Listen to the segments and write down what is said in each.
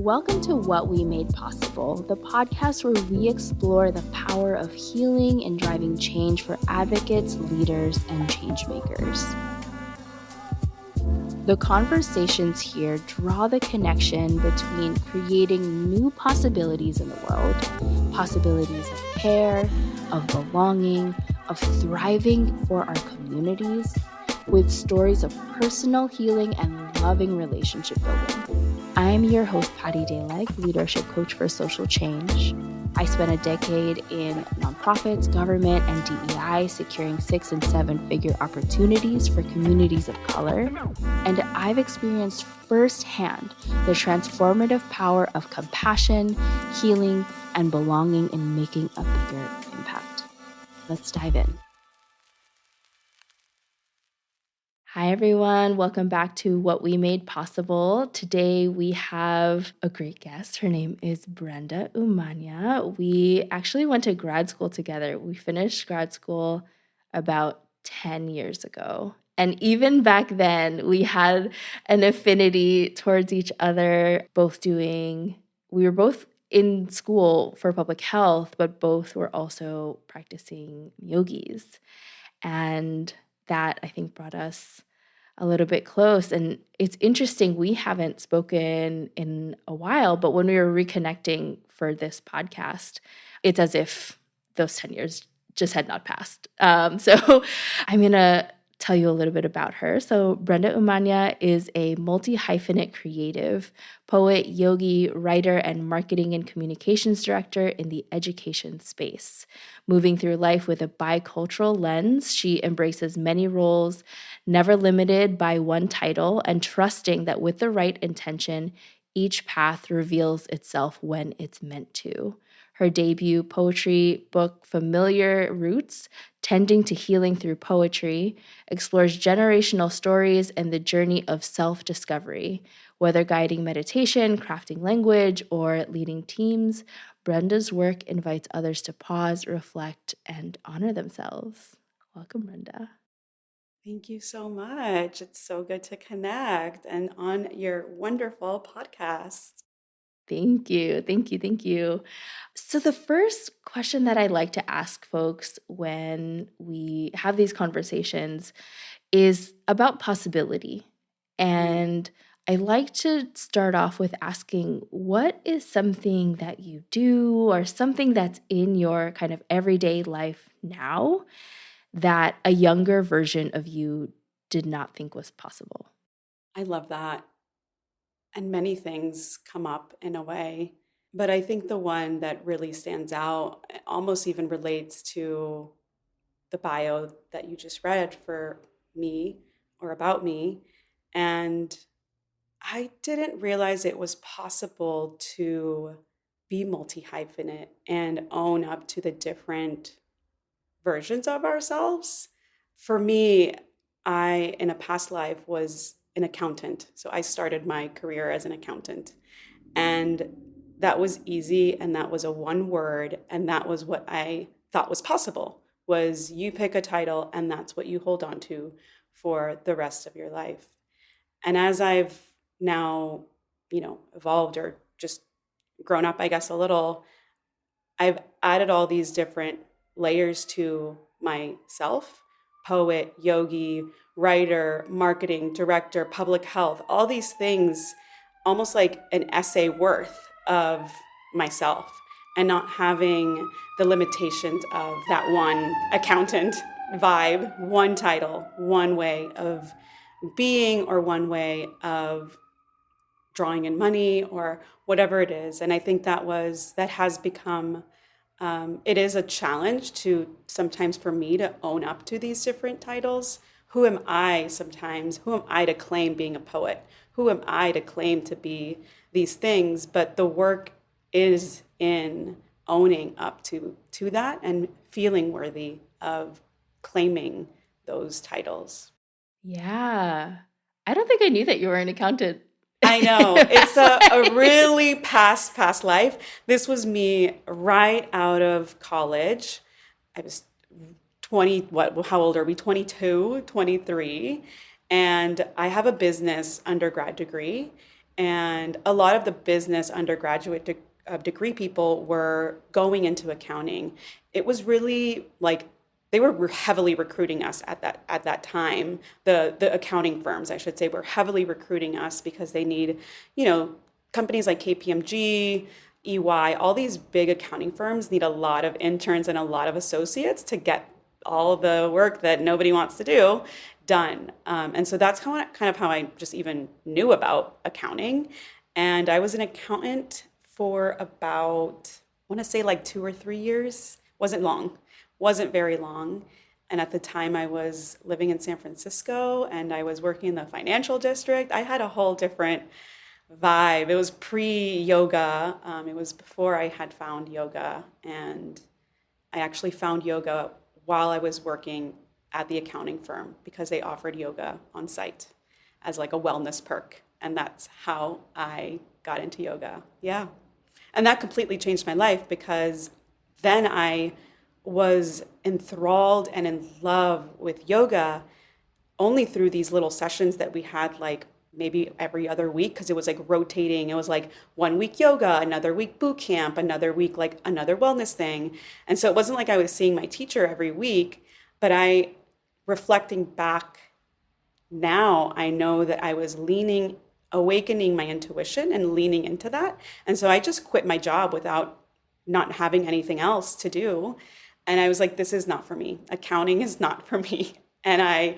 Welcome to What We Made Possible, the podcast where we explore the power of healing and driving change for advocates, leaders, and change makers. The conversations here draw the connection between creating new possibilities in the world, possibilities of care, of belonging, of thriving for our communities, with stories of personal healing and loving relationship building. I'm your host, Patty Dayleg, leadership coach for social change. I spent a decade in nonprofits, government, and DEI, securing 6- and 7-figure opportunities for communities of color. And I've experienced firsthand the transformative power of compassion, healing, and belonging in making a bigger impact. Let's dive in. Hi, everyone. Welcome back to What We Made Possible. Today, we have a great guest. Her name is Brenda Umana. We actually went to grad school together. We finished grad school about 10 years ago. And even back then, we had an affinity towards each other, we were both in school for public health, but both were also practicing yogis. And that, I think, brought us a little bit close. And it's interesting, we haven't spoken in a while, but when we were reconnecting for this podcast, it's as if those 10 years just had not passed. So I'm going to tell you a little bit about her. So Brenda Umana is a multi-hyphenate creative, poet, yogi, writer, and marketing and communications director in the education space. Moving through life with a bicultural lens, she embraces many roles, never limited by one title, and trusting that with the right intention, each path reveals itself when it's meant to. Her debut poetry book, Familiar Roots, Tending to Healing Through Poetry, explores generational stories and the journey of self-discovery. Whether guiding meditation, crafting language, or leading teams, Brenda's work invites others to pause, reflect, and honor themselves. Welcome, Brenda. Thank you so much. It's so good to connect and on your wonderful podcast. Thank you. Thank you. Thank you. So the first question that I like to ask folks when we have these conversations is about possibility. And I like to start off with asking, what is something that you do or something that's in your kind of everyday life now that a younger version of you did not think was possible? I love that. And many things come up in a way. But I think the one that really stands out almost even relates to the bio that you just read for me or about me. And I didn't realize it was possible to be multi-hyphenate and own up to the different versions of ourselves. For me, I, in a past life, was an accountant. So I started my career as an accountant. And that was easy. And that was a one word. And that was what I thought was possible, was you pick a title and that's what you hold on to for the rest of your life. And as I've now, evolved or just grown up, I guess, a little, I've added all these different layers to myself: poet, yogi, writer, marketing, director, public health, all these things, almost like an essay worth of myself, and not having the limitations of that one accountant vibe, one title, one way of being, or one way of drawing in money, or whatever it is. And I think that has become it is a challenge to sometimes for me to own up to these different titles. Who am I sometimes? Who am I to claim being a poet? Who am I to claim to be these things? But the work is in owning up to that and feeling worthy of claiming those titles. Yeah. I don't think I knew that you were an accountant. I know. It's a really past life. This was me right out of college. I was 20, how old are we? 22, 23. And I have a business undergrad degree. And a lot of the business undergraduate degree people were going into accounting. It was really like they were heavily recruiting us at that time. The accounting firms, I should say, were heavily recruiting us because they need, you know, companies like KPMG, EY, all these big accounting firms need a lot of interns and a lot of associates to get all the work that nobody wants to do done. And so that's kind of how I just even knew about accounting. And I was an accountant for about, I want to say like 2 or 3 years. Wasn't long, wasn't very long. And at the time I was living in San Francisco and I was working in the financial district. I had a whole different vibe. It was pre-yoga. It was before I had found yoga. And I actually found yoga while I was working at the accounting firm because they offered yoga on site as like a wellness perk. And that's how I got into yoga. Yeah. And that completely changed my life because then I was enthralled and in love with yoga only through these little sessions that we had like maybe every other week because it was like rotating. It was like 1 week yoga, another week boot camp, another week like another wellness thing. And so it wasn't like I was seeing my teacher every week, but reflecting back now, I know that I was awakening my intuition and leaning into that. And so I just quit my job without not having anything else to do. And I was like, this is not for me. Accounting is not for me. And I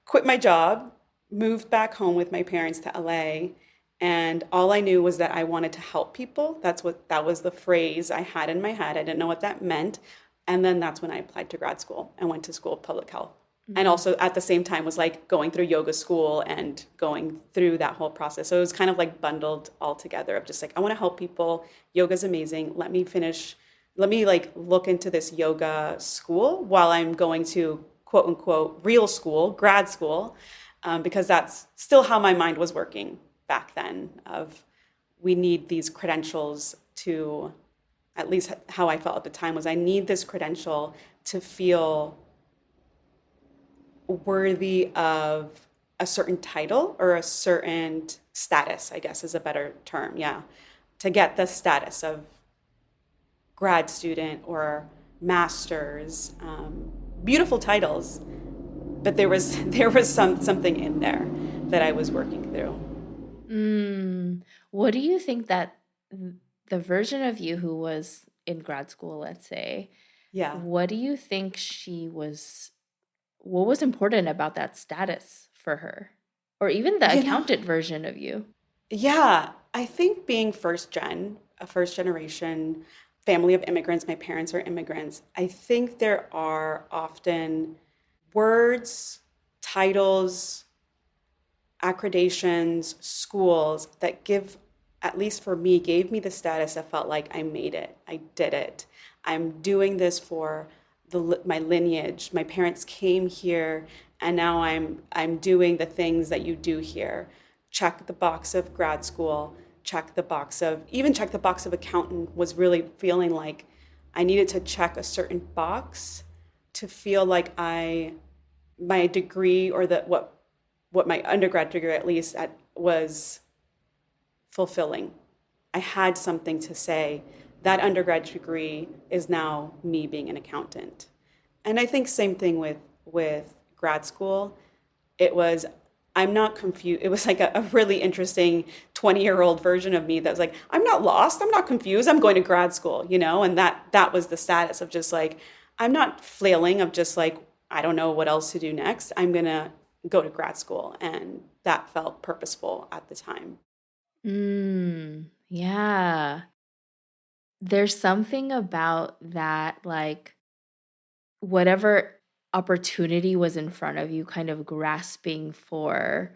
quit my job, moved back home with my parents to LA. And all I knew was that I wanted to help people. That was the phrase I had in my head. I didn't know what that meant. And then that's when I applied to grad school and went to school of public health. And also at the same time was like going through yoga school and going through that whole process. So it was kind of like bundled all together of just like, I want to help people. Yoga's amazing. Let me like look into this yoga school while I'm going to quote unquote real school, grad school, because that's still how my mind was working back then of we need these credentials to, at least how I felt at the time was I need this credential to feel worthy of a certain title or a certain status, I guess is a better term. Yeah. To get the status of grad student or master's, beautiful titles, but there was something in there that I was working through. What do you think that the version of you who was in grad school, let's say, Yeah. what do you think what was important about that status for her? Or even the You know, accountant version of you? yeah, I think being a first generation family of immigrants, my parents are immigrants, I think there are often words, titles, accreditations, schools that at least for me, gave me the status that felt like I made it. I did it. I'm doing this for my lineage. My parents came here and now I'm doing the things that you do here. Check the box of grad school, check the box of accountant was really feeling like I needed to check a certain box to feel like my degree or what my undergrad degree at least was fulfilling. I had something to say. That undergrad degree is now me being an accountant. And I think same thing with grad school. It was I'm not confused. It was like a really interesting 20-year-old version of me that was like, I'm not lost, I'm not confused, I'm going to grad school, you know? And that was the status of just like, I'm not flailing of just like, I don't know what else to do next. I'm gonna go to grad school. And that felt purposeful at the time. Yeah. There's something about that, like, whatever opportunity was in front of you, kind of grasping for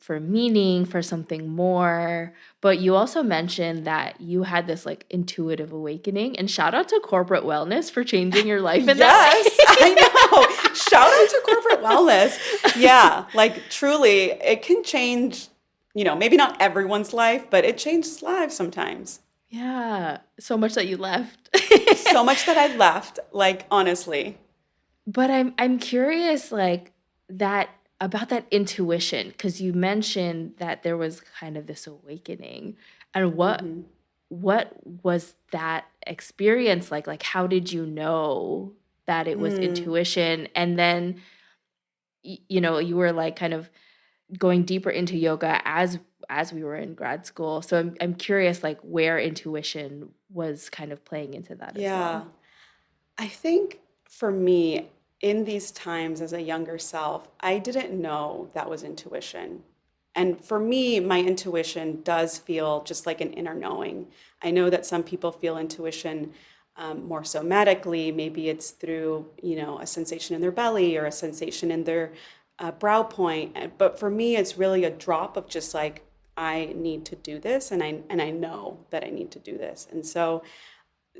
meaning, for something more. But you also mentioned that you had this like intuitive awakening, and shout out to corporate wellness for changing your life in that Yes, I know. Shout out to corporate wellness. Yeah, like truly, it can change, maybe not everyone's life, but it changes lives sometimes. Yeah, so much that you left. So much that I left, like honestly. But I'm curious, like, that about that intuition, because you mentioned that there was kind of this awakening, and Mm-hmm. what was that experience like? Like, how did you know that it was Mm, intuition? And then, you were like kind of going deeper into yoga as we were in grad school. So I'm curious, like, where intuition was kind of playing into that as yeah. well. I think for me, in these times as a younger self, I didn't know that was intuition. And for me, my intuition does feel just like an inner knowing. I know that some people feel intuition more somatically. Maybe it's through, a sensation in their belly or a sensation in their brow point. But for me, it's really a drop of just like, I need to do this, and I know that I need to do this. And so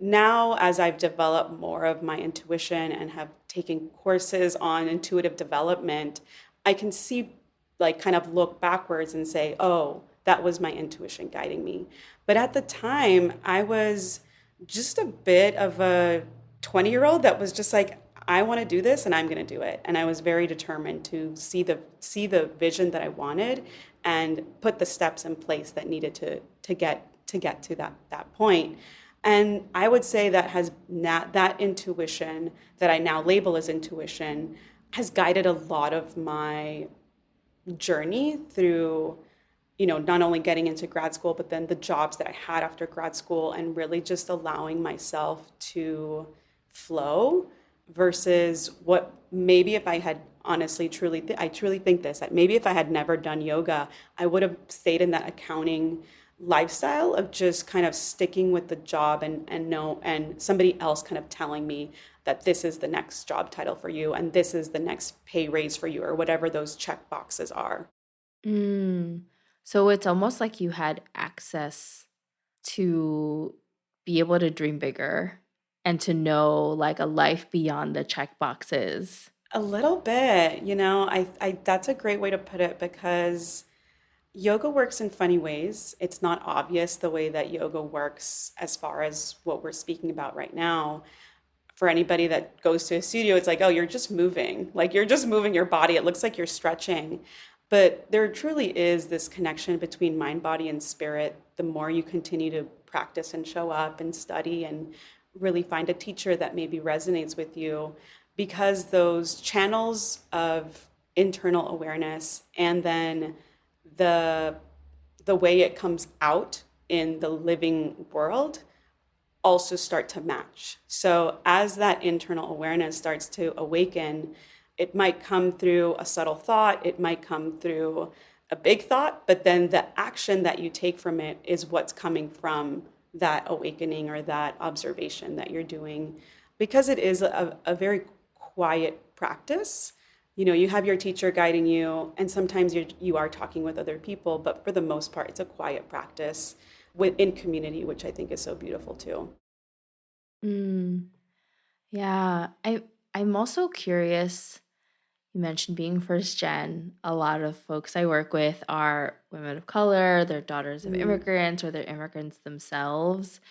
now, as I've developed more of my intuition and have taken courses on intuitive development, I can see, like, kind of look backwards and say, oh, that was my intuition guiding me. But at the time, I was just a bit of a 20-year-old that was just like, I want to do this and I'm going to do it. And I was very determined to see the vision that I wanted and put the steps in place that needed to get to that point. And I would say that has not, that intuition that I now label as intuition has guided a lot of my journey through, not only getting into grad school, but then the jobs that I had after grad school and really just allowing myself to flow versus what maybe if I had honestly, truly, I truly think this, that maybe if I had never done yoga, I would have stayed in that accounting lifestyle of just kind of sticking with the job and somebody else kind of telling me that this is the next job title for you and this is the next pay raise for you or whatever those check boxes are. Mm. So it's almost like you had access to be able to dream bigger and to know like a life beyond the check boxes. A little bit, I that's a great way to put it because yoga works in funny ways. It's not obvious the way that yoga works as far as what we're speaking about right now. For anybody that goes to a studio, it's like, oh, you're just moving. Like you're just moving your body. It looks like you're stretching. But there truly is this connection between mind, body, and spirit. The more you continue to practice and show up and study and really find a teacher that maybe resonates with you, because those channels of internal awareness and then the the way it comes out in the living world also start to match. So as that internal awareness starts to awaken, it might come through a subtle thought, it might come through a big thought, but then the action that you take from it is what's coming from that awakening or that observation that you're doing. Because it is a very quiet practice. You have your teacher guiding you, and sometimes you are talking with other people, but for the most part, it's a quiet practice within community, which I think is so beautiful too. Mm. Yeah. I'm also curious. You mentioned being first gen. A lot of folks I work with are women of color, they're daughters of Mm. immigrants, or they're immigrants themselves.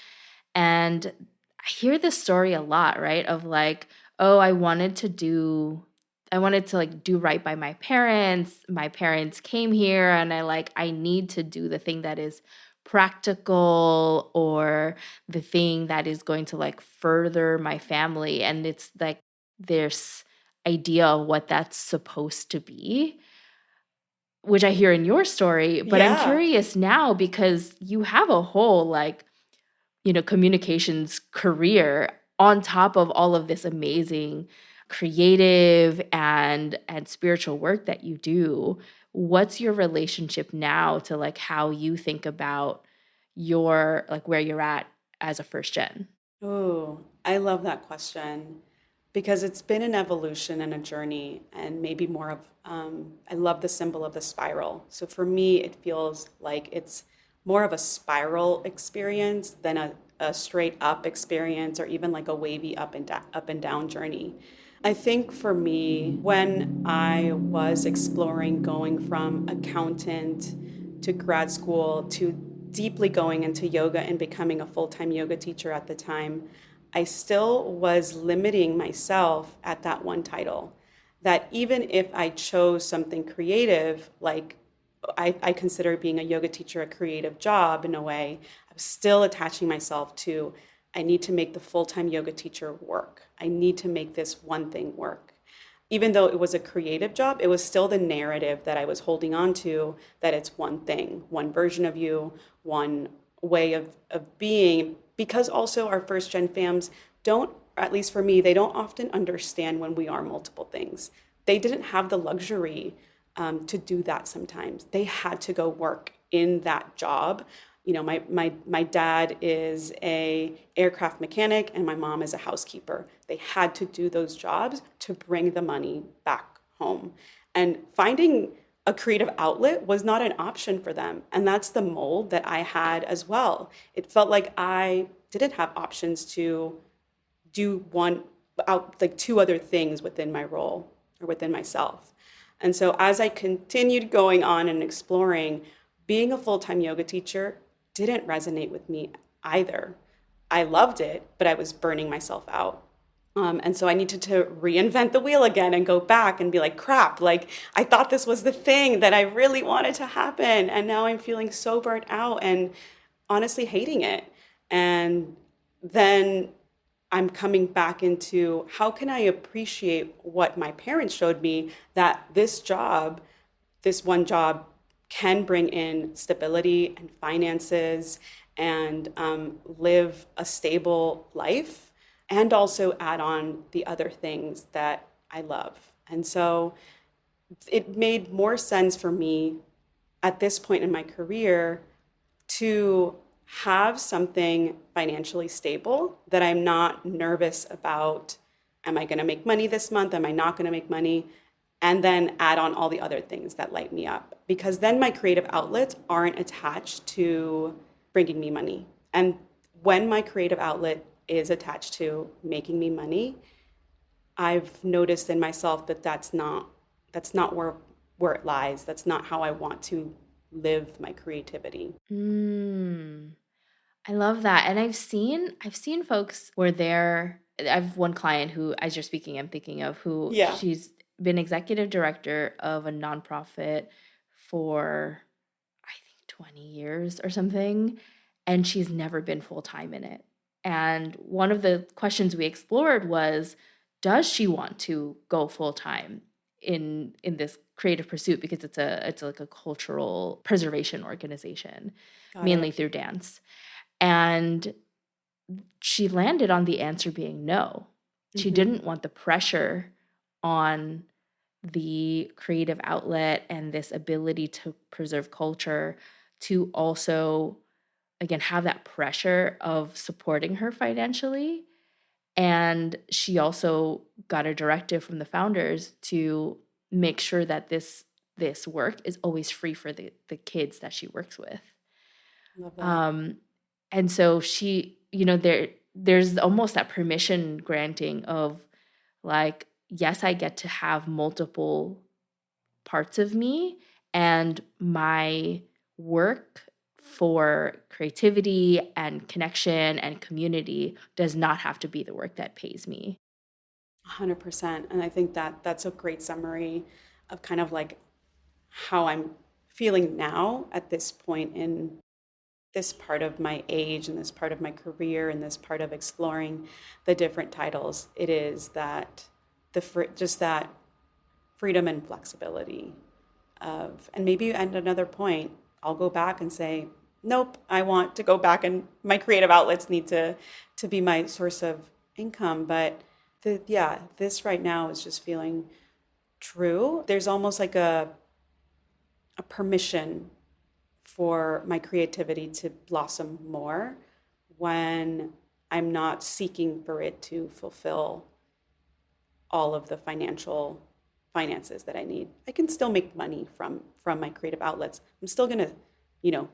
And I hear this story a lot, right? Of like, oh, I wanted to like do right by my parents. My parents came here and I need to do the thing that is practical or the thing that is going to like further my family. And it's like there's idea of what that's supposed to be, which I hear in your story. But I'm Yeah. curious now because you have a whole like communications career on top of all of this amazing creative and spiritual work that you do. What's your relationship now to like how you think about your like where you're at as a first gen? Oh, I love that question because it's been an evolution and a journey, and maybe more of, I love the symbol of the spiral. So for me, it feels like it's more of a spiral experience than a straight up experience or even like a wavy up and down journey. I think for me, when I was exploring going from accountant to grad school to deeply going into yoga and becoming a full time yoga teacher at the time, I still was limiting myself at that one title. that even if I chose something creative, like I consider being a yoga teacher a creative job in a way, I was still attaching myself to, I need to make the full-time yoga teacher work. I need to make this one thing work. Even though it was a creative job, it was still the narrative that I was holding on to, that it's one thing, one version of you, one way of being. Because also our first gen fams don't, at least for me, they don't often understand when we are multiple things. They didn't have the luxury to do that sometimes. They had to go work in that job. You know, my dad is a aircraft mechanic and my mom is a housekeeper. They had to do those jobs to bring the money back home. And finding a creative outlet was not an option for them. And that's the mold that I had as well. It felt like I didn't have options to do like two other things within my role or within myself. And so as I continued going on and exploring, being a full-time yoga teacher didn't resonate with me either. I loved it, but I was burning myself out. And so I needed to reinvent the wheel again and go back and be like, crap, like I thought this was the thing that I really wanted to happen. And now I'm feeling so burnt out and honestly hating it. And then I'm coming back into how can I appreciate what my parents showed me, that this job, this one job, can bring in stability and finances and live a stable life, and also add on the other things that I love. And so it made more sense for me at this point in my career to have something financially stable that I'm not nervous about. Am I going to make money this month? Am I not going to make money? And then add on all the other things that light me up. Because then my creative outlets aren't attached to bringing me money. And when my creative outlet is attached to making me money, I've noticed in myself that that's not where it lies. That's not how I want to live my creativity. I love that. And I've seen folks where I've one client who, as you're speaking, I'm thinking of, who Yeah, she's been executive director of a nonprofit for I think 20 years or something, and she's never been full time in it. And one of the questions we explored was, does she want to go full time in this creative pursuit, because it's like a cultural preservation organization, got mainly it. through dance. And she landed on the answer being no. She Mm-hmm. didn't want the pressure on the creative outlet and this ability to preserve culture to also, again, have that pressure of supporting her financially. And she also got a directive from the founders to make sure that this work is always free for the kids that she works with. Love that. Um, and so she, there's almost that permission granting of, like, yes, I get to have multiple parts of me, and my work for creativity and connection and community does not have to be the work that pays me. 100%. And I think that that's a great summary of kind of like how I'm feeling now at this point in this part of my age and this part of my career and this part of exploring the different titles. It is that just that freedom and flexibility of, and maybe at another point I'll go back and say, nope, I want to go back and my creative outlets need to be my source of income. But yeah, this right now is just feeling true. There's almost like a permission for my creativity to blossom more when I'm not seeking for it to fulfill all of the finances that I need. I can still make money from my creative outlets. I'm still gonna,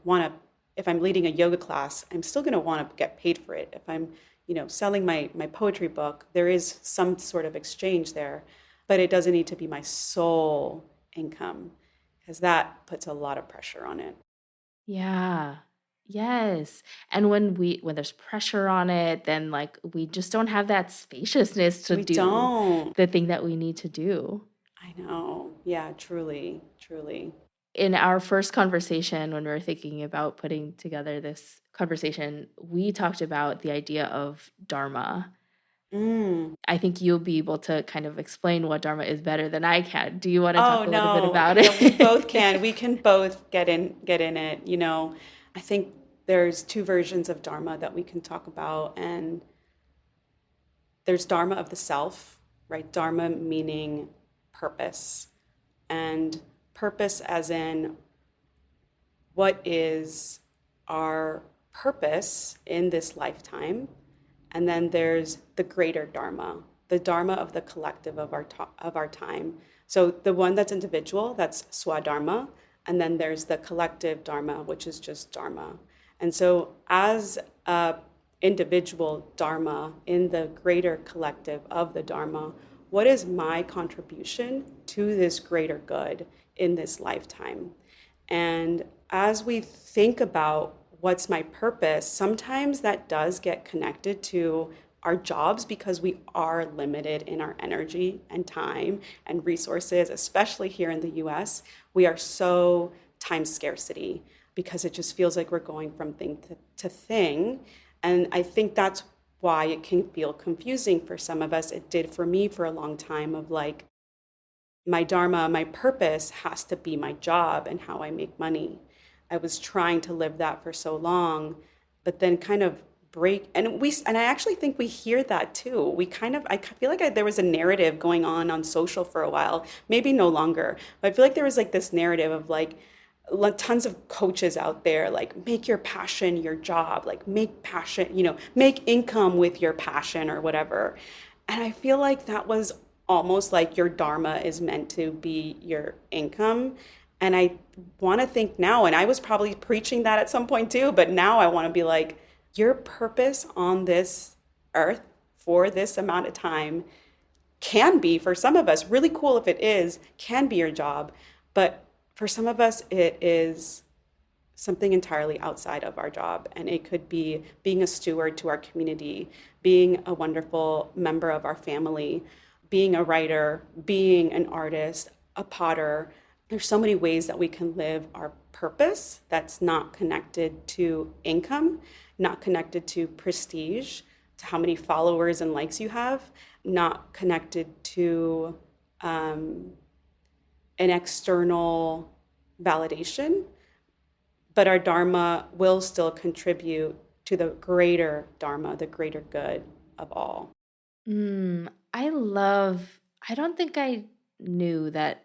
want to. If I'm leading a yoga class, I'm still gonna want to get paid for it. If I'm, selling my poetry book, there is some sort of exchange there, but it doesn't need to be my sole income, because that puts a lot of pressure on it. Yeah. Yes. And when there's pressure on it, then, like, we just don't have that spaciousness to We do don't. the thing that we need to do. I know. Yeah, truly, truly. In our first conversation, when we were thinking about putting together this conversation, we talked about the idea of dharma. Mm. I think you'll be able to kind of explain what dharma is better than I can. Do you want to Oh talk a little bit no. about Yeah, we both it? can. We can both get in it. I think there's two versions of dharma that we can talk about, and there's dharma of the self, right? Dharma meaning purpose, and purpose as in what is our purpose in this lifetime. And then there's the greater dharma, the dharma of the collective of our time. So the one that's individual, that's swadharma, and then there's the collective dharma, which is just dharma. And so as a individual dharma in the greater collective of the dharma, what is my contribution to this greater good in this lifetime? And as we think about what's my purpose, sometimes that does get connected to our jobs because we are limited in our energy and time and resources, especially here in the US. We are so time scarcity because it just feels like we're going from thing to thing. And I think that's why it can feel confusing for some of us. It did for me for a long time of like, my dharma, my purpose has to be my job and how I make money. I was trying to live that for so long, but then kind of and I actually think we hear that too. I feel like there was a narrative going on social for a while, maybe no longer, but I feel like there was like this narrative of like tons of coaches out there like make your passion your job, like make income with your passion or whatever. And I feel like that was almost like your dharma is meant to be your income. And I want to think now, and I was probably preaching that at some point too, but now I want to be like, your purpose on this earth for this amount of time can be, for some of us, really cool if it is, can be your job. But for some of us, it is something entirely outside of our job. And it could be being a steward to our community, being a wonderful member of our family, being a writer, being an artist, a potter. There's so many ways that we can live our purpose that's not connected to income, not connected to prestige, to how many followers and likes you have, not connected to an external validation, but our dharma will still contribute to the greater dharma, the greater good of all. Mm, I love, I don't think I knew that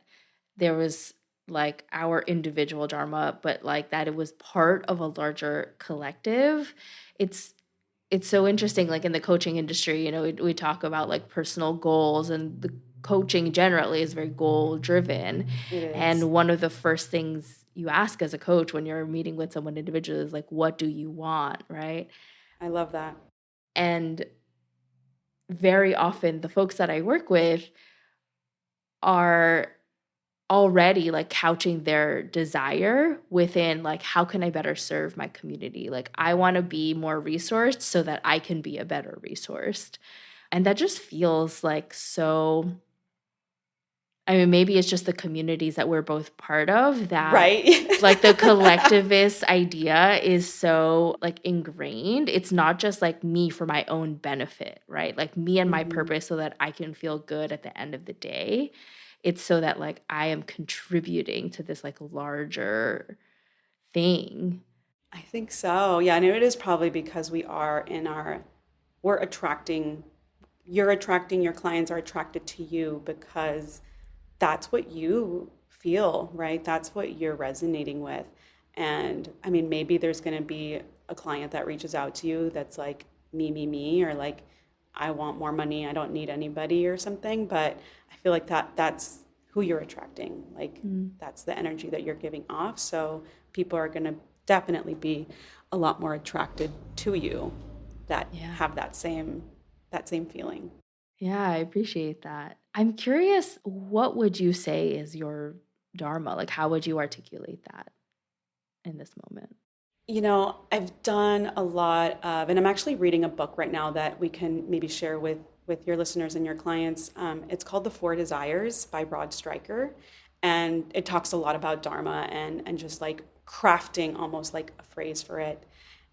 there was like our individual dharma, but like that it was part of a larger collective. It's it's so interesting, like in the coaching industry, we talk about like personal goals, and the coaching generally is very goal driven. It is. And one of the first things you ask as a coach when you're meeting with someone individually is like, what do you want? Right. I love that. And very often the folks that I work with are already like couching their desire within like, how can I better serve my community? Like, I want to be more resourced so that I can be a better resourced. And that just feels like so, I mean, maybe it's just the communities that we're both part of that Right? like the collectivist idea is so like ingrained. It's not just like me for my own benefit, right? Like me and my Mhm. purpose so that I can feel good at the end of the day. It's so that like I am contributing to this like larger thing. I think so. Yeah, and it is probably because we're attracting, your clients are attracted to you because that's what you feel, right? That's what you're resonating with. And I mean, maybe there's going to be a client that reaches out to you that's like, me, or like, I want more money, I don't need anybody or something. But I feel like that's who you're attracting. Like, Mm, that's the energy that you're giving off. So people are going to definitely be a lot more attracted to you that yeah. have that same feeling. Yeah, I appreciate that. I'm curious, what would you say is your dharma? Like, how would you articulate that in this moment? I've done a lot of, and I'm actually reading a book right now that we can maybe share with with your listeners and your clients. It's called The Four Desires by Rod Stryker. And it talks a lot about Dharma and just like crafting almost like a phrase for it.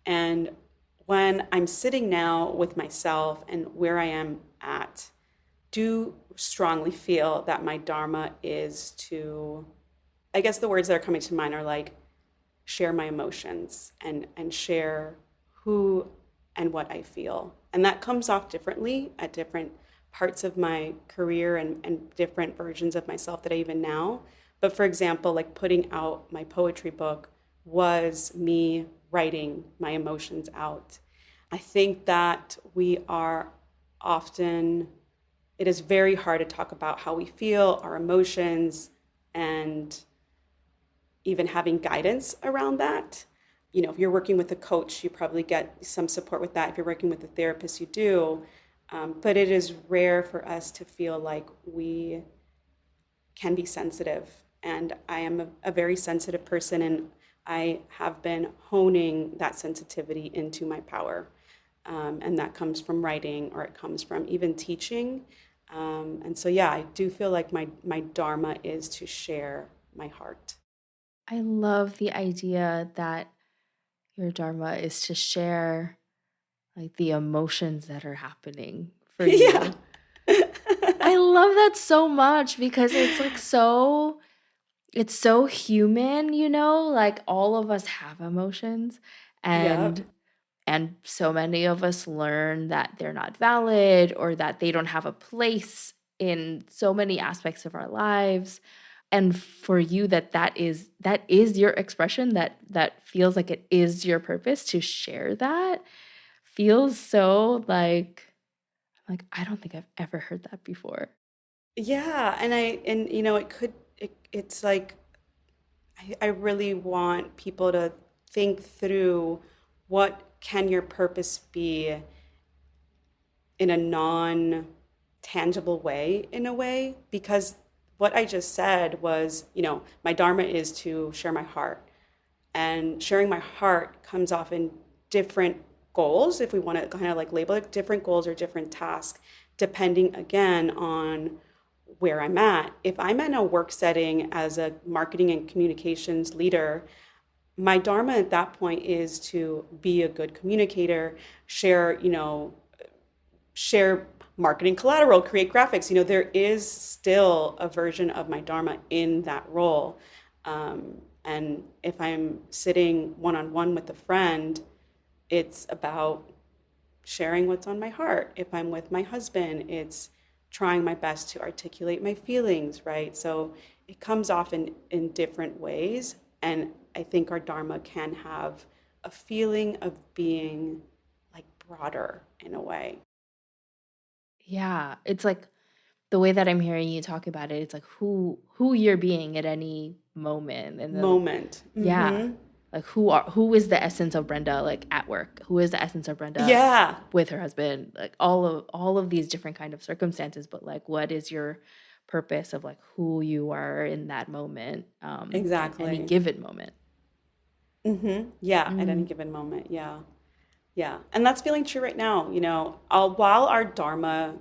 And when I'm sitting now with myself and where I am at, do strongly feel that my Dharma is to, I guess the words that are coming to mind are like share my emotions and share who and what I feel. And that comes off differently at different parts of my career and different versions of myself that I even now. But for example, like putting out my poetry book was me writing my emotions out. I think that we are often, it is very hard to talk about how we feel, our emotions, and even having guidance around that. You know, if you're working with a coach, you probably get some support with that. If you're working with a therapist, you do. But it is rare for us to feel like we can be sensitive. And I am a very sensitive person, and I have been honing that sensitivity into my power. And that comes from writing, or it comes from even teaching. And so, yeah, I do feel like my dharma is to share my heart. I love the idea that your dharma is to share like the emotions that are happening for Yeah. you. I love that so much because it's like it's so human, you know? Like all of us have emotions, Yep. and so many of us learn that they're not valid or that they don't have a place in so many aspects of our lives. And for you that is your expression, that feels like it is your purpose to share that, feels so like I don't think I've ever heard that before. Yeah, and you know, it's like I really want people to think through what can your purpose be in a non-tangible way, in a way, because what I just said was, you know, my dharma is to share my heart. And sharing my heart comes off in different goals, if we want to kind of like label it, different goals or different tasks, depending again on where I'm at. If I'm in a work setting as a marketing and communications leader, my dharma at that point is to be a good communicator, share, you know, share marketing collateral, create graphics. You know, there is still a version of my dharma in that role. And if I'm sitting one on one with a friend, it's about sharing what's on my heart. If I'm with my husband, it's trying my best to articulate my feelings, right? So it comes off in different ways. And I think our dharma can have a feeling of being like broader in a way. Yeah, it's like the way that I'm hearing you talk about it, it's like who you're being at any moment, and then Moment. yeah, Mm-hmm. like who is the essence of Brenda like at work? Who is the essence of Brenda Yeah, with her husband? Like all of these different kind of circumstances, but like what is your purpose of like who you are in that moment, at any exactly. given moment? Mm-hmm. Yeah, at any Mm. given moment. Yeah. Yeah, and that's feeling true right now. You know, while our dharma,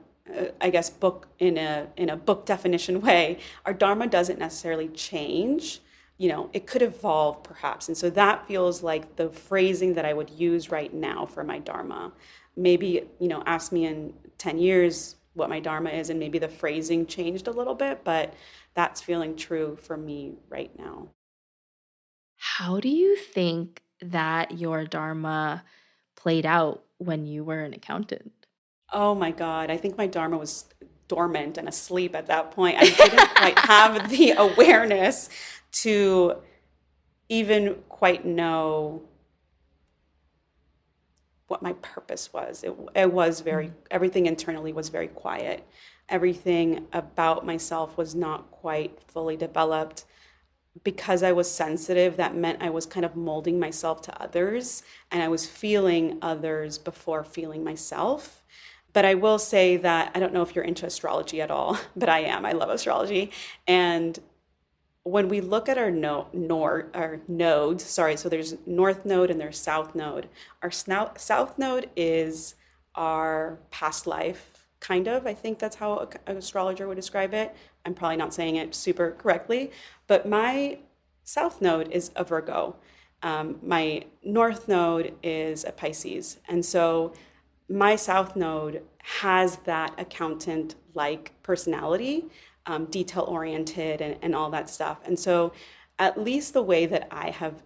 I guess, book in a book definition way, our dharma doesn't necessarily change. You know, it could evolve perhaps, and so that feels like the phrasing that I would use right now for my dharma. Maybe, you know, ask me in 10 years what my dharma is, and maybe the phrasing changed a little bit, but that's feeling true for me right now. How do you think that your dharma played out when you were an accountant? Oh my God. I think my dharma was dormant and asleep at that point. I didn't quite have the awareness to even quite know what my purpose was. It was very, Mm. everything internally was very quiet. Everything about myself was not quite fully developed. Because I was sensitive, that meant I was kind of molding myself to others, and I was feeling others before feeling myself. But I will say that I don't know if you're into astrology at all, but I am. I love astrology. And when we look at our nodes, sorry, so there's north node and there's south node. Our south node is our past life. kind of. I think that's how an astrologer would describe it. I'm probably not saying it super correctly, but my south node is a Virgo. My north node is a Pisces. And so my south node has that accountant like personality, detail oriented, and all that stuff. And so, at least the way that I have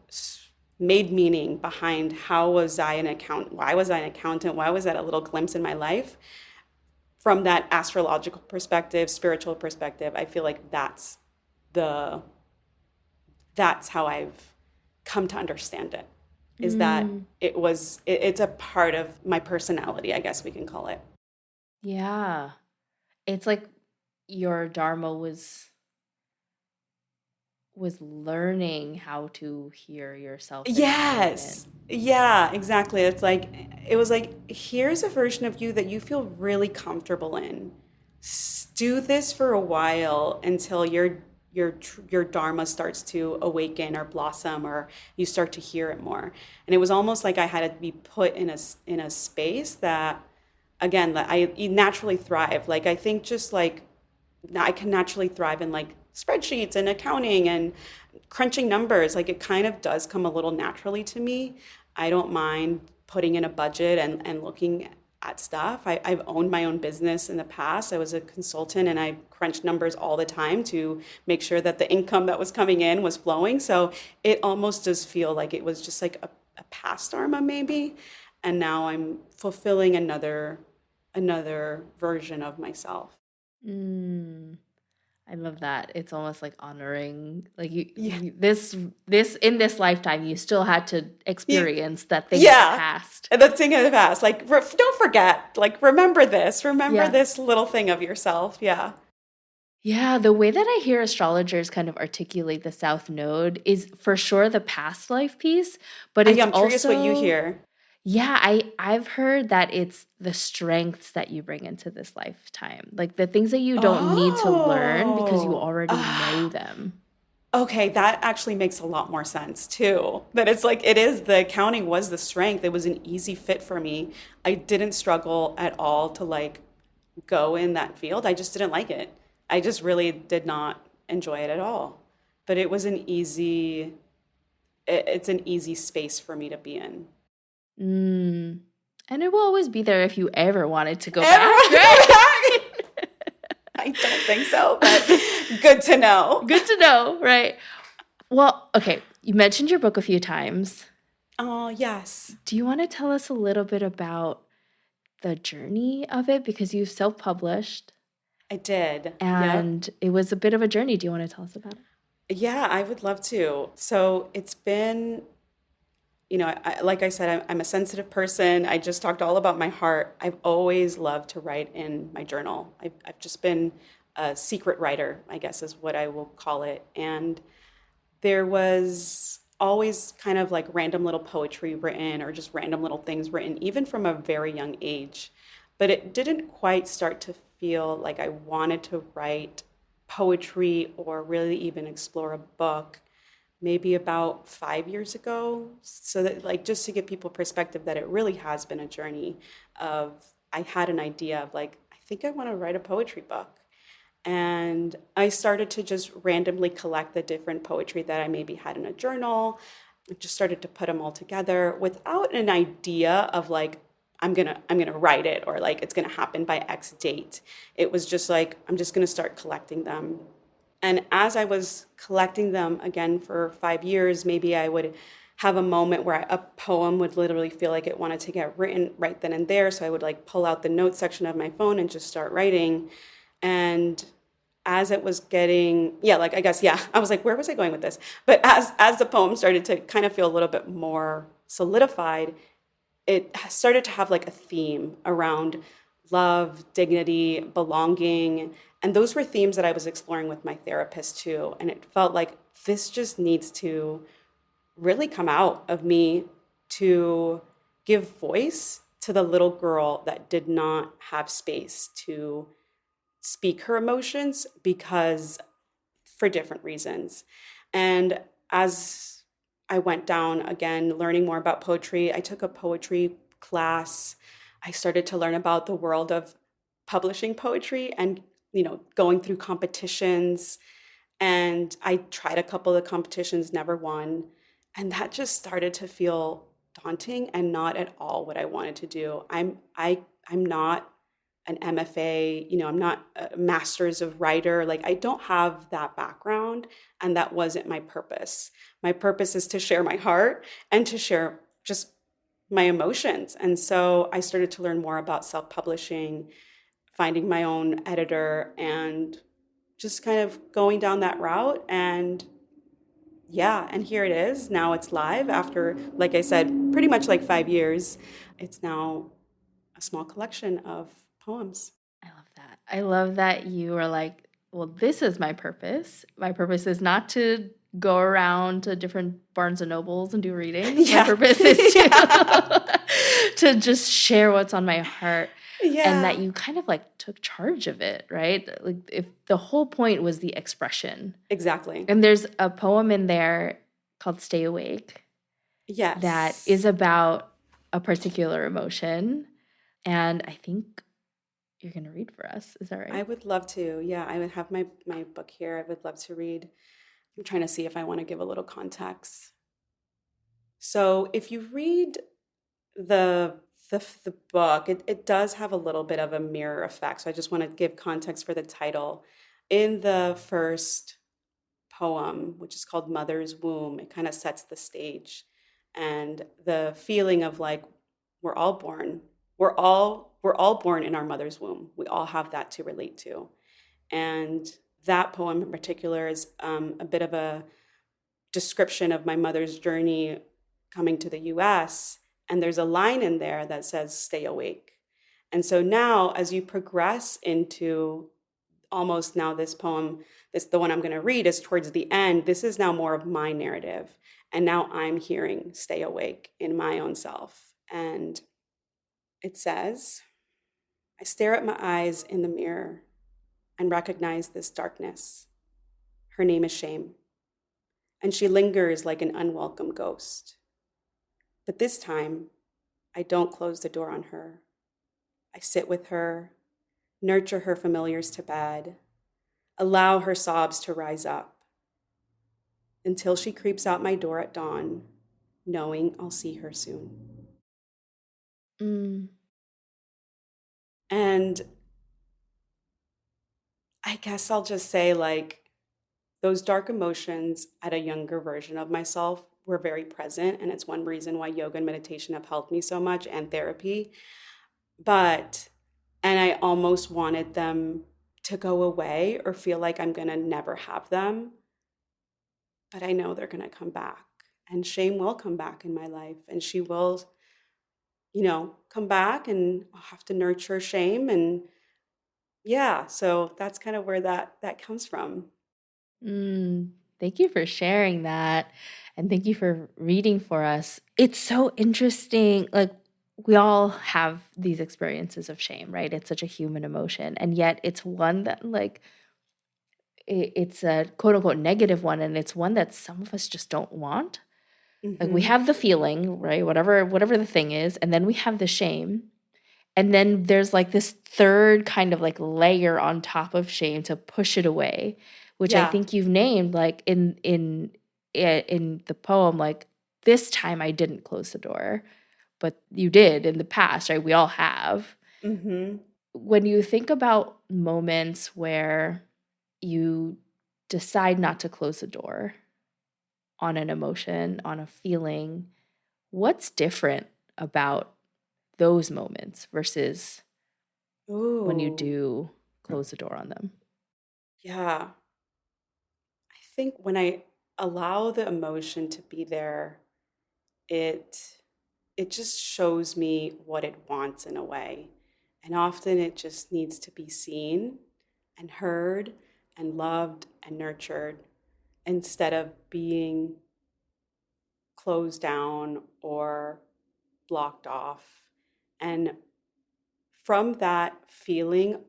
made meaning behind how was I an accountant, why was I an accountant, why was that a little glimpse in my life, from that astrological perspective, spiritual perspective, I feel like the that's how I've come to understand it. Is that Mm, it's a part of my personality, I guess we can call it. yeah. It's like your dharma was learning how to hear yourself and tune Yes. in. Yeah, exactly. It was like, here's a version of you that you feel really comfortable in. Do this for a while until your dharma starts to awaken or blossom, or you start to hear it more. And it was almost like I had to be put in a space that, again, that I naturally thrive. Like, I think just like I can naturally thrive in like spreadsheets and accounting and crunching numbers. Like, it kind of does come a little naturally to me. I don't mind putting in a budget and looking at stuff. I've owned my own business in the past. I was a consultant and I crunched numbers all the time to make sure that the income that was coming in was flowing. So it almost does feel like it was just like a past dharma maybe. And now I'm fulfilling another version of myself. Mm, I love that. It's almost like honoring, like Yeah. this in this lifetime, you still had to You, experience that thing in the yeah. past. And the thing of the past, like, don't forget, like, remember Yeah. this little thing of yourself. Yeah. Yeah, the way that I hear astrologers kind of articulate the South Node is for sure the past life piece, but Yeah, it's I'm curious what you also, hear. yeah, I've heard that it's the strengths that you bring into this lifetime. Like the things that you don't need to learn because you Oh, already know them. okay. That actually makes a lot more sense too. That it's like, the accounting was the strength. It was an easy fit for me. I didn't struggle at all to like go in that field. I just didn't like it. I just really did not enjoy it at all. But it was it's an easy space for me to be in. Mm. And it will always be there if you ever wanted to go back, Everyone right? go back. I don't think so, but good to know. Good to know, right? Well, okay, you mentioned your book a few times. Oh, yes, Do you want to tell us a little bit about the journey of it? Because you self-published I did. Yep. and it was a bit of a journey. Do you want to tell us about it? Yeah, I would love to. So it's been, like I said, I'm a sensitive person. I just talked all about my heart. I've always loved to write in my journal. I've just been a secret writer, I guess is what I will call it. And there was always kind of like random little poetry written or just random little things written, even from a very young age. But it didn't quite start to feel like I wanted to write poetry or really even explore a book maybe about 5 years ago. So that, like, just to give people perspective, that it really has been a journey of, I had an idea of like, I think I want to write a poetry book. And I started to just randomly collect the different poetry that I maybe had in a journal. I just started to put them all together without an idea of like, I'm gonna write it, or like it's gonna happen by X date. It was just like, I'm just gonna start collecting them. And as I was collecting them again for 5 years, maybe I would have a moment where a poem would literally feel like it wanted to get written right then and there. So I would like pull out the notes section of my phone and just start writing. And as it was getting, yeah, like, I guess, yeah, I was like, where was I going with this? But as the poem started to kind of feel a little bit more solidified, it started to have like a theme around love, dignity, belonging. And those were themes that I was exploring with my therapist too. And it felt like this just needs to really come out of me, to give voice to the little girl that did not have space to speak her emotions because for different reasons. And as I went down again, learning more about poetry, I took a poetry class. I started to learn about the world of publishing poetry and, going through competitions. And I tried a couple of competitions, never won. And that just started to feel daunting and not at all what I wanted to do. I'm not an MFA, I'm not a master's of writer. Like, I don't have that background, and that wasn't my purpose. My purpose is to share my heart and to share just my emotions. And so I started to learn more about self-publishing, finding my own editor, and just kind of going down that route. And yeah, and here it is. Now it's live after, like I said, pretty much like 5 years. It's now a small collection of poems. I love that. I love that you are like, well, this is my purpose. My purpose is not to go around to different Barnes and Nobles and do readings. My Yeah. purpose is to Yeah. to just share what's on my heart. And that Yeah. you kind of like took charge of it, right? Like, if the whole point was the expression. Exactly. And there's a poem in there called Stay Awake that Yes. is about a particular emotion. And I think you're going to read for us. Is that I right? would love to. Yeah, I would have my book here. I would love to read. I'm trying to see if I want to give a little context. So if you read the the book, it does have a little bit of a mirror effect. So I just want to give context for the title. In the first poem, which is called Mother's Womb, it kind of sets the stage. And the feeling of like we're all born, we're all born in our mother's womb. We all have that to relate to. And that poem in particular is a bit of a description of my mother's journey coming to the US. And there's a line in there that says, stay awake. And so now, as you progress into almost now this poem, the one I'm going to read is towards the end. This is now more of my narrative. And now I'm hearing stay awake in my own self. And it says, I stare at my eyes in the mirror and recognize this darkness. Her name is shame. And she lingers like an unwelcome ghost. But this time, I don't close the door on her. I sit with her, nurture her familiars to bed, allow her sobs to rise up until she creeps out my door at dawn, knowing I'll see her soon. Mm. And I guess I'll just say, like, those dark emotions at a younger version of myself were very present. And it's one reason why yoga and meditation have helped me so much, and therapy. And I almost wanted them to go away or feel like I'm going to never have them. But I know they're going to come back. And shame will come back in my life. And she will, come back, and I'll have to nurture shame. And yeah, so that's kind of where that comes from. Thank you for sharing that. And thank you for reading for us. It's so interesting. Like, we all have these experiences of shame, right? It's such a human emotion. And yet it's one that, like, it's a quote unquote negative one. And it's one that some of us just don't want. Like, we Mm-hmm. have the feeling, right? Whatever the thing is. And then we have the shame. And then there's like this third kind of like layer on top of shame to push it away, which I Yeah. think you've named, like, in the poem, like, this time I didn't close the door, but you did in the past, right? We all have. Mm-hmm. When you think about moments where you decide not to close the door on an emotion, on a feeling, what's different about those moments versus when you Ooh, do close the door on them? yeah. I think when I allow the emotion to be there, it it just shows me what it wants in a way. And often it just needs to be seen and heard and loved and nurtured instead of being closed down or blocked off. And from that feeling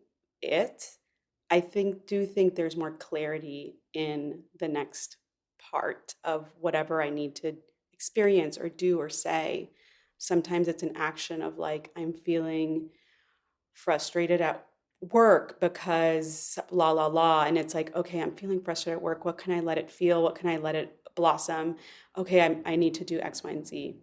it, I think there's more clarity in the next part of whatever I need to experience or do or say. Sometimes it's an action of like I'm feeling frustrated at work because blah, blah, blah. And it's like, okay, I'm feeling frustrated at work. What can I let it feel? What can I let it blossom? Okay, I need to do X, Y, and Z.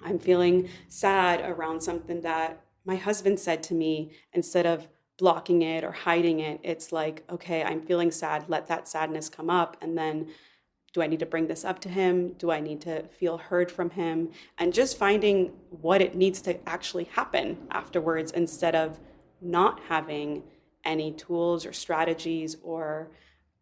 I'm feeling sad around something that my husband said to me. Instead of blocking it or hiding it, it's like, okay, I'm feeling sad. Let that sadness come up. And then do I need to bring this up to him? Do I need to feel heard from him? And just finding what it needs to actually happen afterwards instead of not having any tools or strategies, or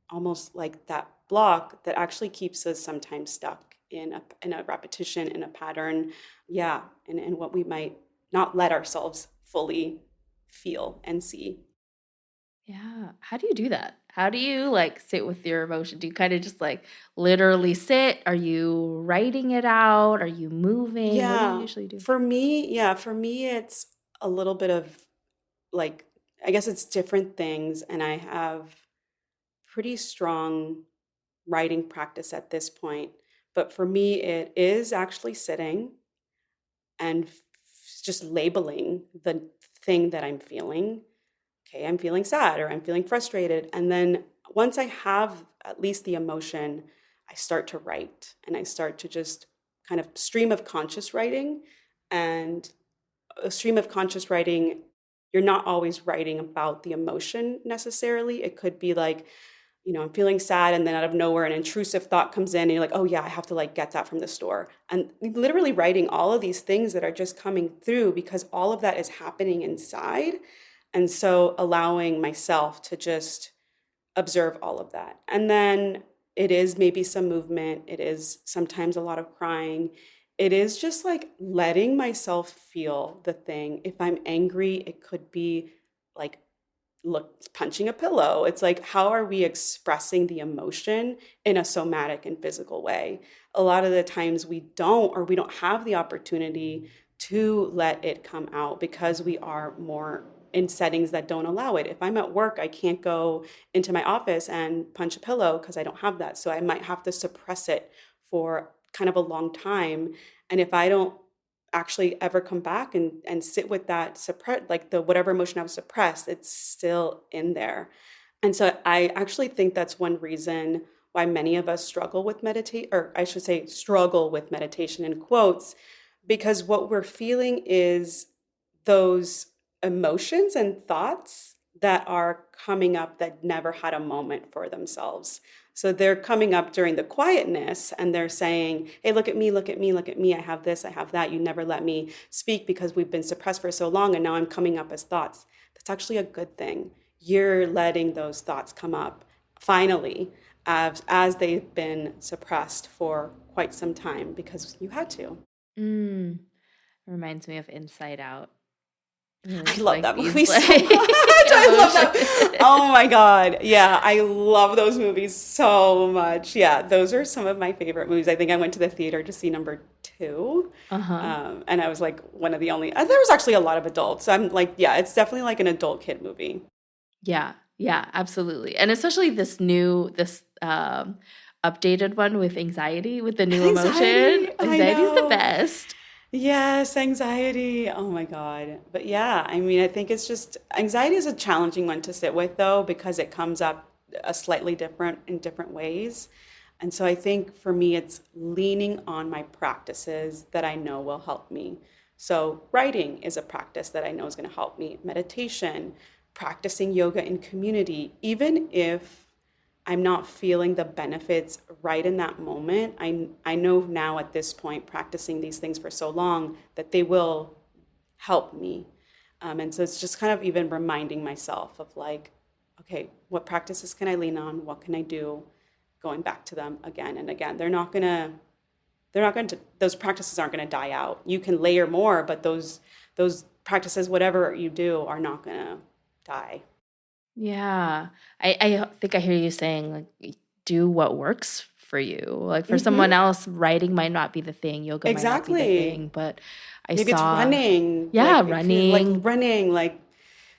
almost like that block that actually keeps us sometimes stuck in a repetition, in a pattern. Yeah. And what we might not let ourselves fully feel and see. Yeah. How do you do that? How do you like sit with your emotion? Do you kind of just like literally sit? Are you writing it out? Are you moving? What do you Yeah. usually do? For me, it's a little bit of like, I guess it's different things. And I have pretty strong writing practice at this point. But for me, it is actually sitting and just labeling the thing that I'm feeling. Okay, I'm feeling sad or I'm feeling frustrated. And then once I have at least the emotion, I start to write and I start to just kind of stream of conscious writing. And a stream of conscious writing, you're not always writing about the emotion necessarily. It could be like, I'm feeling sad, and then out of nowhere, an intrusive thought comes in, and you're like, oh yeah, I have to like get that from the store. And literally writing all of these things that are just coming through because all of that is happening inside. And so allowing myself to just observe all of that. And then it is maybe some movement, it is sometimes a lot of crying. It is just like letting myself feel the thing. If I'm angry, it could be like punching a pillow. It's like, how are we expressing the emotion in a somatic and physical way? A lot of the times we don't, or we don't have the opportunity to let it come out because we are more in settings that don't allow it. If I'm at work, I can't go into my office and punch a pillow because I don't have that. So I might have to suppress it for kind of a long time. And if I don't actually ever come back and sit with that suppress, like the whatever emotion I was suppressed, it's still in there. And so I actually think that's one reason why many of us struggle with meditate, or I should say struggle with meditation in quotes, because what we're feeling is those emotions and thoughts that are coming up that never had a moment for themselves. So they're coming up during the quietness and they're saying, hey, look at me, look at me, look at me. I have this, I have that. You never let me speak because we've been suppressed for so long. And now I'm coming up as thoughts. That's actually a good thing. You're letting those thoughts come up finally, as they've been suppressed for quite some time because you had to. Mm, reminds me of Inside Out. I There's love like that these movie like so much. I love that. emotions. Oh my God. Yeah, I love those movies so much. Yeah, those are some of my favorite movies. I think I went to the theater to see number two. Uh-huh. And I was like one of the only, there was actually a lot of adults. So I'm like, yeah, it's definitely like an adult kid movie. Yeah, yeah, absolutely. And especially this updated one with anxiety, with the new emotion. Anxiety, I Anxiety is the know. best. Yes, anxiety. Oh my God. But yeah, I mean, I think it's just anxiety is a challenging one to sit with though, because it comes up a slightly different in different ways. And so I think for me, it's leaning on my practices that I know will help me. So writing is a practice that I know is going to help me. Meditation, practicing yoga in community, even if I'm not feeling the benefits right in that moment. I know now at this point, practicing these things for so long, that they will help me. And so it's just kind of even reminding myself of like, okay, what practices can I lean on? What can I do? Going back to them again and again. Those practices aren't going to die out. You can layer more, but those practices, whatever you do, are not going to die. Yeah. I think I hear you saying like do what works for you. Like for someone Mm-hmm. else, writing might not be the thing, yoga might not be the Exactly. thing, but I Maybe it's saw, running, yeah, like it could like running. running, like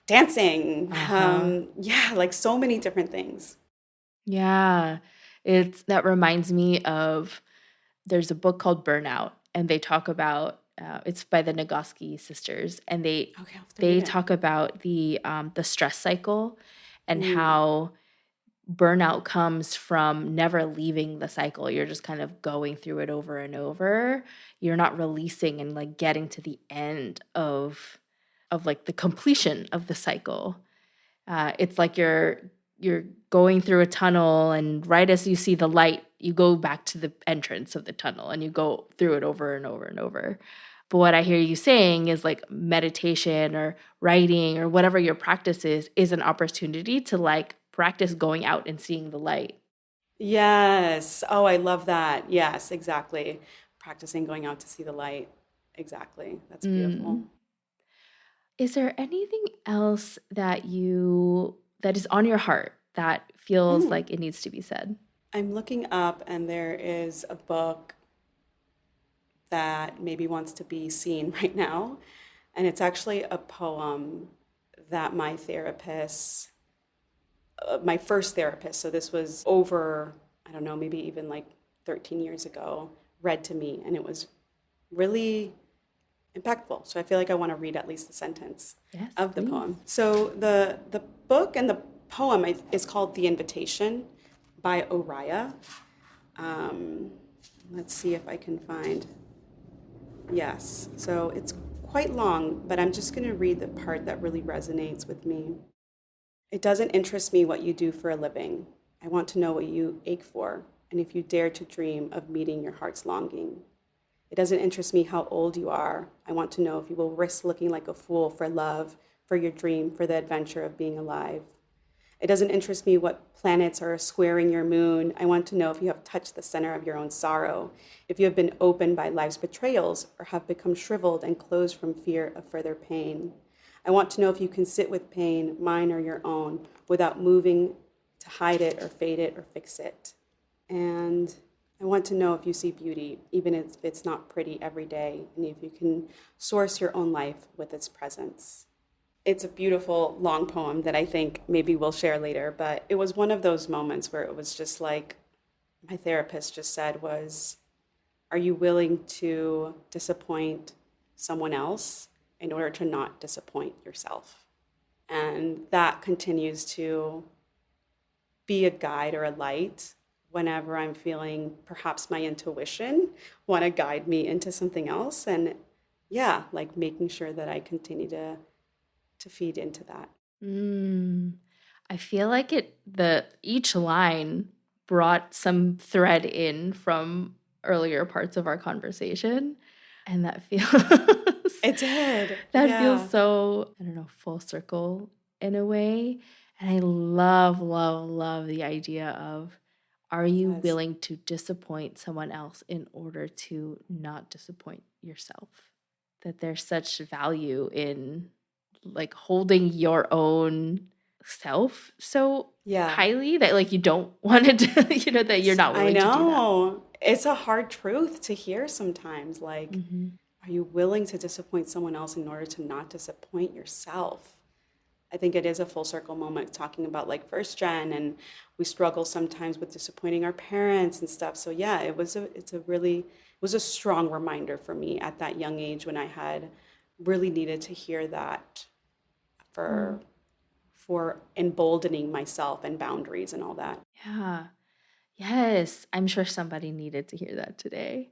dancing. Uh-huh. Yeah, like so many different things. Yeah. That reminds me of there's a book called Burnout, and they talk about It's by the Nagoski sisters, and Okay, I'll have to read they it. talk about the stress cycle and Mm. how burnout comes from never leaving the cycle. You're just kind of going through it over and over. You're not releasing and like getting to the end of like the completion of the cycle. It's like you're going through a tunnel, and right as you see the light, you go back to the entrance of the tunnel and you go through it over and over and over. But what I hear you saying is like meditation or writing or whatever your practice is an opportunity to like practice going out and seeing the light. Yes. Oh, I love that. Yes, exactly. Practicing going out to see the light. Exactly. That's beautiful. Mm. Is there anything else that is on your heart that feels Mm. like it needs to be said? I'm looking up, and there is a book that maybe wants to be seen right now. And it's actually a poem that my first therapist, so this was over, I don't know, maybe even like 13 years ago, read to me. And it was really impactful. So I feel like I want to read at least the sentence Yes, of the please. poem. So the book and the poem is called The Invitation by Oriah. Um, let's see if I can find. Yes. So it's quite long, but I'm just going to read the part that really resonates with me. It doesn't interest me what you do for a living. I want to know what you ache for, and if you dare to dream of meeting your heart's longing. It doesn't interest me how old you are. I want to know if you will risk looking like a fool for love, for your dream, for the adventure of being alive. It doesn't interest me what planets are squaring your moon. I want to know if you have touched the center of your own sorrow, if you have been opened by life's betrayals, or have become shriveled and closed from fear of further pain. I want to know if you can sit with pain, mine or your own, without moving to hide it or fade it or fix it. And I want to know if you see beauty, even if it's not pretty every day, and if you can source your own life with its presence. It's a beautiful long poem that I think maybe we'll share later, but it was one of those moments where it was just like my therapist just said was, are you willing to disappoint someone else in order to not disappoint yourself? And that continues to be a guide or a light whenever I'm feeling perhaps my intuition want to guide me into something else. And yeah, like making sure that I continue to feed into that. Mm. I feel like the each line brought some thread in from earlier parts of our conversation, and that feels It did. that feels Yeah. so, I don't know, full circle in a way. And I love, love, love the idea of, are you Yes. willing to disappoint someone else in order to not disappoint yourself? That there's such value in like holding your own self so Yeah. highly that like you don't want to that you're not I willing to do that. know. It's a hard truth to hear sometimes. Like, Mhm. are you willing to disappoint someone else in order to not disappoint yourself? I think it is a full circle moment talking about like first gen, and we struggle sometimes with disappointing our parents and stuff. So yeah, it was a strong reminder for me at that young age when I had really needed to hear that Mm. for for emboldening myself and boundaries and all that. Yeah. Yes, I'm sure somebody needed to hear that today.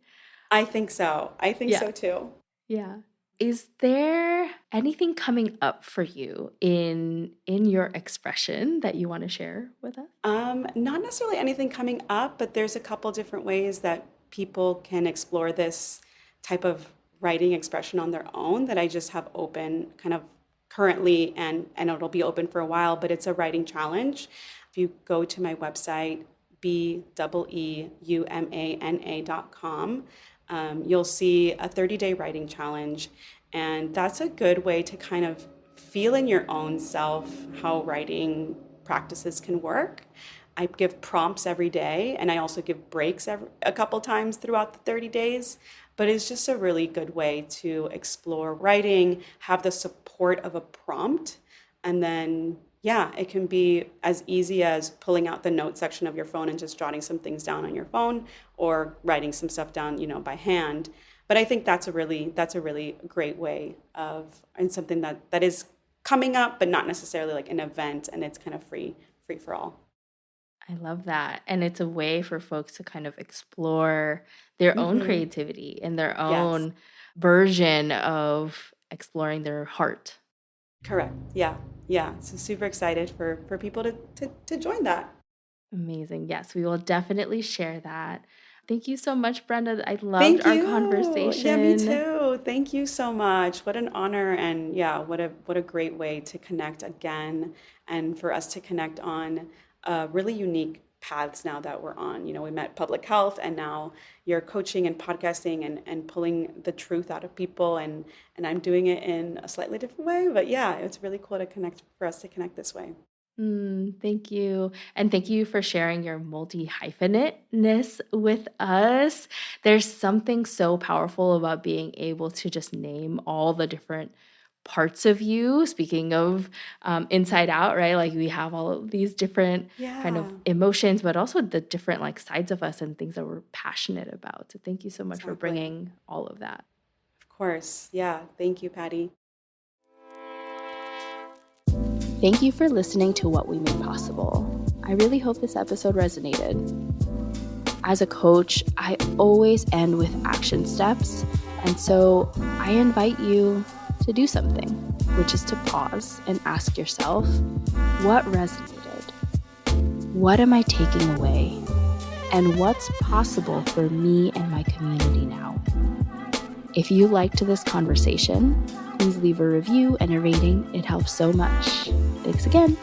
I think so. I think Yeah. so too. Yeah. Is there anything coming up for you in your expression that you want to share with us? Not necessarily anything coming up, but there's a couple different ways that people can explore this type of writing expression on their own that I just have open kind of currently, and it'll be open for a while, but it's a writing challenge. If you go to my website, beumana.com, you'll see a 30-day writing challenge. And that's a good way to kind of feel in your own self how writing practices can work. I give prompts every day, and I also give breaks a couple times throughout the 30 days. But it's just a really good way to explore writing, have the support of a prompt, and then Yeah, it can be as easy as pulling out the note section of your phone and just jotting some things down on your phone or writing some stuff down, by hand. But I think that's a really great way of, and something that is coming up, but not necessarily like an event, and it's kind of free for all. I love that. And it's a way for folks to kind of explore their own Hmm. creativity and their Yes, own version of exploring their heart. correct. Yeah, yeah. So super excited for people to join that. Amazing. Yes, we will definitely share that. Thank you so much, Brenda. I loved Thank our you. Yeah, me conversation. too. Thank you so much. What an honor, and yeah, what a great way to connect again, and for us to connect on really unique paths now that we're on. We met public health, and now you're coaching and podcasting and pulling the truth out of people, and I'm doing it in a slightly different way. But yeah, it's really cool to connect, for us to connect this way. Thank you. And thank you for sharing your multi-hyphenate-ness with us. There's something so powerful about being able to just name all the different parts of you. Speaking of inside out, right? Like we have all of these different kind Yeah, of emotions, but also the different like sides of us and things that we're passionate about. So thank you so much for exactly. bringing all of that. Of course. Yeah. Thank you, Patty. Thank you for listening to What We Made Possible. I really hope this episode resonated. As a coach, I always end with action steps, and so I invite you to do something, which is to pause and ask yourself, what resonated? What am I taking away? And what's possible for me and my community now? If you liked this conversation, please leave a review and a rating. It helps so much. Thanks again.